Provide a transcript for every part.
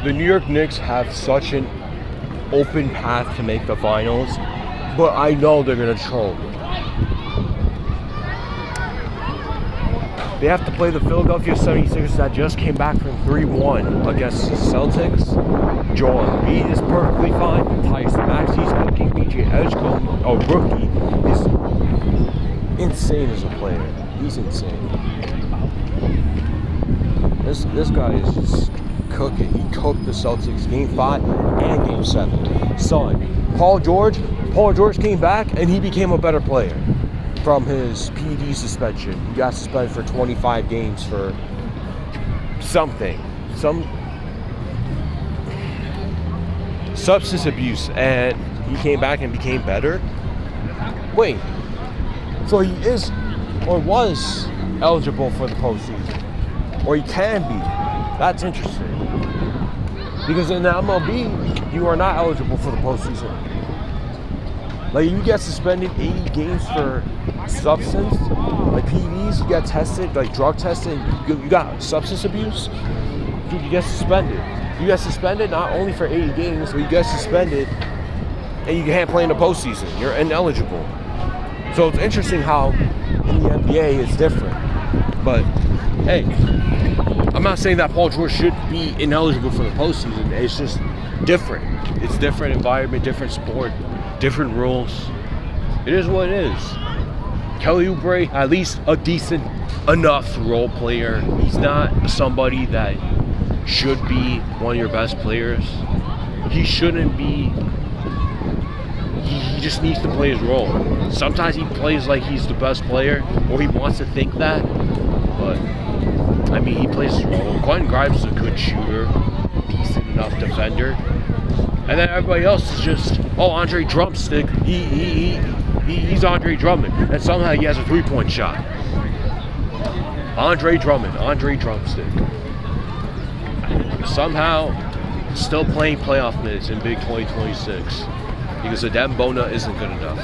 the New York Knicks have such an open path to make the finals, but I know they're going to choke. They have to play the Philadelphia 76ers that just came back from 3-1 against the Celtics. Joel Embiid is perfectly fine. Tyrese Maxey's cooking. BJ Edgecombe, a rookie, is insane as a player. He's insane. This guy is just cooking. He cooked the Celtics Game 5 and Game 7. Son, Paul George came back and he became a better player from his PED suspension. He got suspended for 25 games for something. Some substance abuse, and he came back and became better. Wait, so he is or was eligible for the postseason, or he can be. That's interesting, because in the MLB you are not eligible for the postseason. Like, you get suspended 80 games for substance, like PEDs, you get tested, like drug tested, you got substance abuse, dude, you get suspended. You get suspended not only for 80 games, but you get suspended and you can't play in the postseason. You're ineligible. So it's interesting how in the NBA it's different. But hey, I'm not saying that Paul George should be ineligible for the postseason. It's just different. It's different environment, different sport, different rules. It is what it is. Kelly Oubre, at least a decent enough role player. He's not somebody that should be one of your best players. He shouldn't be. He just needs to play his role. Sometimes he plays like he's the best player, or he wants to think that. But I mean, he plays his role. Quentin Grimes is a good shooter, decent enough defender. And then everybody else is just, Andre Drumstick. He's Andre Drummond. And somehow he has a three-point shot. Andre Drummond, Andre Drumstick. Somehow still playing playoff minutes in Big 2026 because Adem Bona isn't good enough.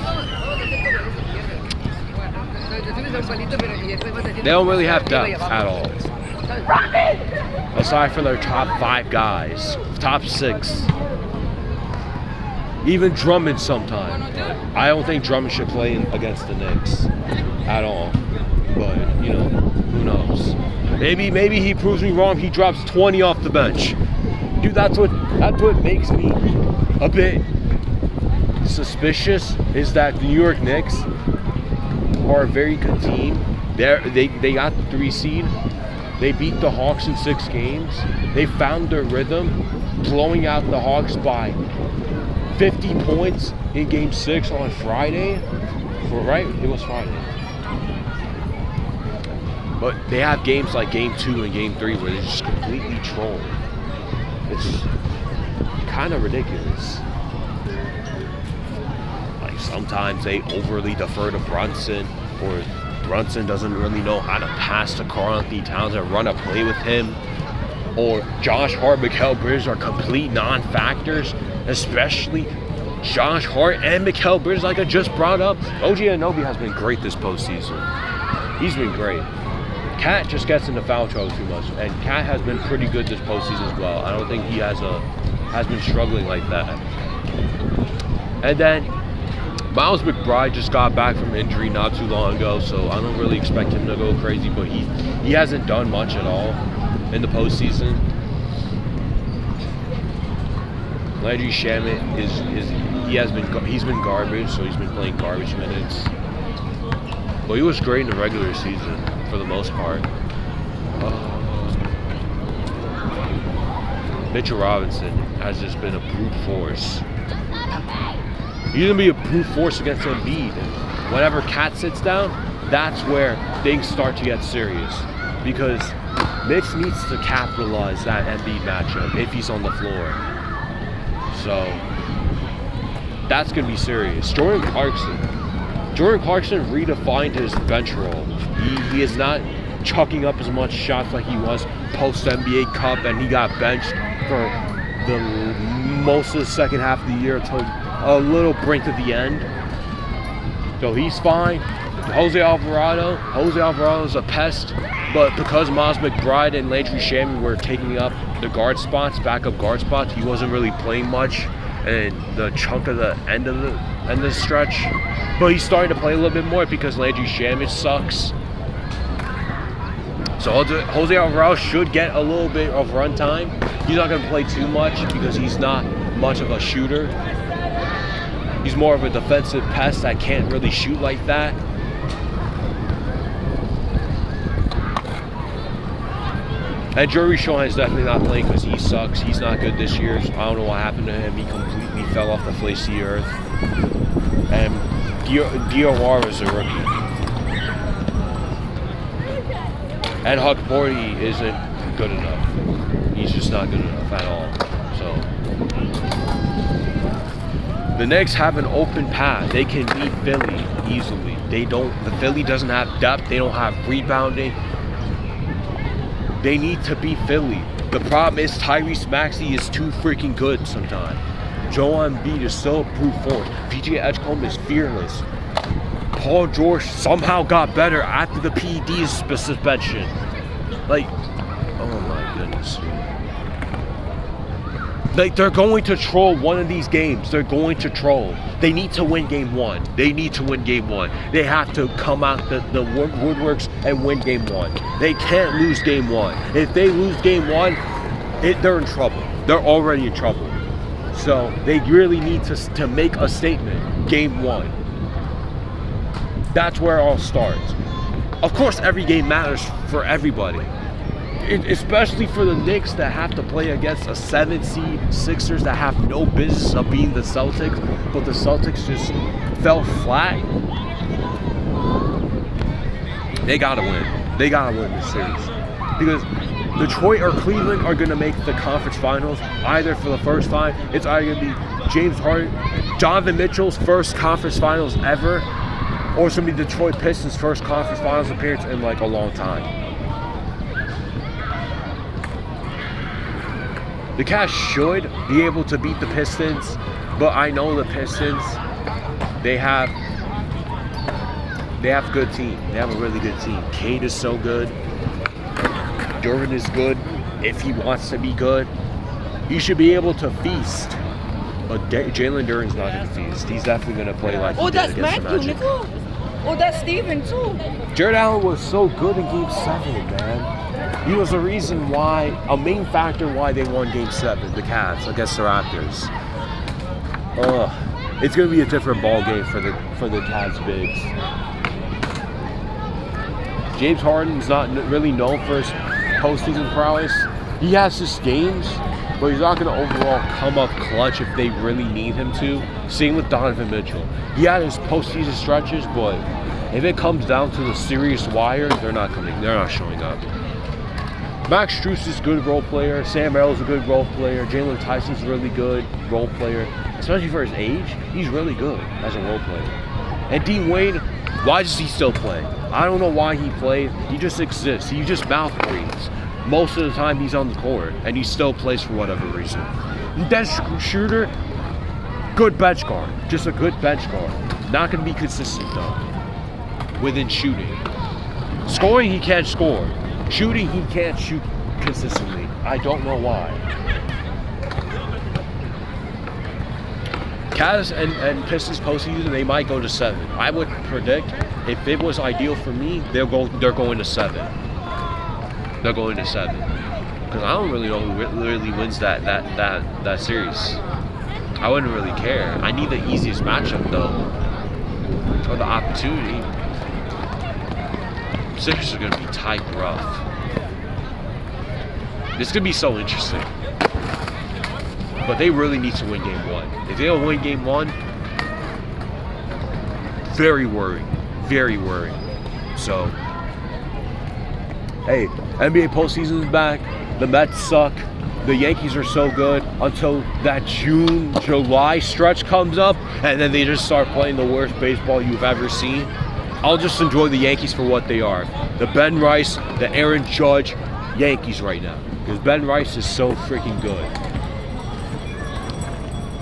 They don't really have depth at all. Aside from their top 5 guys, top 6. Even Drummond sometimes. I don't think Drummond should play against the Knicks at all. But, you know, who knows? Maybe he proves me wrong. He drops 20 off the bench. Dude, that's what makes me a bit suspicious, is that the New York Knicks are a very good team. They got the 3 seed. They beat the Hawks in 6 games. They found their rhythm, blowing out the Hawks by 50 points in Game 6 on Friday. Right? It was Friday. But they have games like Game 2 and Game 3 where they just completely troll. It's kind of ridiculous. Like, sometimes they overly defer to Brunson, or Brunson doesn't really know how to pass to Karl-Anthony Towns and run a play with him. Or Josh Hart, Mikal Bridges are complete non-factors, especially Josh Hart and Mikal Bridges, like I just brought up. OG Anunoby has been great this postseason. He's been great. Cat just gets into foul trouble too much, and Cat has been pretty good this postseason as well. I don't think he has been struggling like that. And then Miles McBride just got back from injury not too long ago, so I don't really expect him to go crazy, but he hasn't done much at all in the postseason. Landry Shamet he's been garbage, so he's been playing garbage minutes. But he was great in the regular season for the most part. Mitchell Robinson has just been a brute force. He's gonna be a brute force against Embiid. Whenever Cat sits down, that's where things start to get serious, because Mitch needs to capitalize that Embiid matchup if he's on the floor. So that's going to be serious. Jordan Clarkson redefined his bench role. He is not chucking up as much shots like he was post-NBA Cup, and he got benched for the most of the second half of the year until a little brink at the end. So he's fine. Jose Alvarado is a pest, But because Miles McBride and Landry Shamet were taking up the guard spots, backup guard spots, he wasn't really playing much and the chunk of the end of the stretch. But he's starting to play a little bit more because Landry Shamet sucks. So Jose Alvarado should get a little bit of run time. He's not going to play too much because he's not much of a shooter. He's more of a defensive pest that can't really shoot like that. And Jerry Sean is definitely not playing because he sucks. He's not good this year. So I don't know what happened to him. He completely fell off the face of the earth. And Diawara is a rookie. And Huck Bordy isn't good enough. He's just not good enough at all. So the Knicks have an open path. They can beat Philly easily. The Philly doesn't have depth. They don't have rebounding. They need to beat Philly. The problem is Tyrese Maxey is too freaking good sometimes. Joel Embiid is so brute force. PJ Edgecombe is fearless. Paul George somehow got better after the PED's suspension. Like, oh my goodness. Like, they're going to troll one of these games. They're going to troll. They need to win game one. They need to win game one. They have to come out the woodworks and win game one. They can't lose game one. If they lose game one, they're in trouble. They're already in trouble. So they really need to make a statement. Game one. That's where it all starts. Of course, every game matters for everybody. Especially for the Knicks that have to play against a 7 seed Sixers that have no business of being the Celtics, but the Celtics just fell flat. They gotta win. They gotta win this series. Because Detroit or Cleveland are gonna make the conference finals either for the first time. It's either gonna be James Harden, Donovan Mitchell's first conference finals ever, or it's gonna be Detroit Pistons' first conference finals appearance in like a long time. The Cavs should be able to beat the Pistons, but I know the Pistons, they have a good team. They have a really good team. Cade is so good. Duran is good if he wants to be good. He should be able to feast. But Jalen Duran's not going to feast. He's definitely going to play like he did against the Magic. Oh, that's Steven too. Jared Allen was so good in Game 7, man. He was a reason why, a main factor why they won Game 7, the Cavs, against the Raptors. It's going to be a different ball game for the Cavs bigs. James Harden's not really known for his postseason prowess. He has his games, but he's not going to overall come up clutch if they really need him to. Same with Donovan Mitchell. He had his postseason stretches, but if it comes down to the serious wire, they're not showing up. Max Strus is a good role player. Sam Merrill's a good role player. Jalen Tyson's a really good role player. Especially for his age, he's really good as a role player. And Dean Wade, why does he still play? I don't know why he plays. He just exists. He just mouth breathes. Most of the time he's on the court, and he still plays for whatever reason. Dennis Schroeder, good bench guard. Just a good bench guard. Not going to be consistent, though, within shooting. Scoring, he can't score. Shooting, he can't shoot consistently. I don't know why. Cavs and Pistons postseason, they might go to 7. I would predict if it was ideal for me, they're going to 7. They're going to 7. Because I don't really know who really wins that series. I wouldn't really care. I need the easiest matchup though, or the opportunity. Sixers are going to be tight rough. This is going to be so interesting. But they really need to win game 1. If they don't win game 1, very worried. Very worried. So, hey, NBA postseason is back. The Mets suck. The Yankees are so good until that June, July stretch comes up, and then they just start playing the worst baseball you've ever seen. I'll just enjoy the Yankees for what they are. The Ben Rice, the Aaron Judge Yankees right now. Because Ben Rice is so freaking good.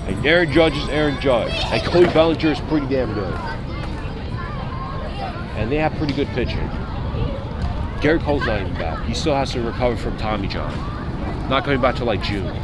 And Aaron Judge is Aaron Judge. And Cody Bellinger is pretty damn good. And they have pretty good pitching. Garrett Cole's not even back. He still has to recover from Tommy John. Not coming back till like June.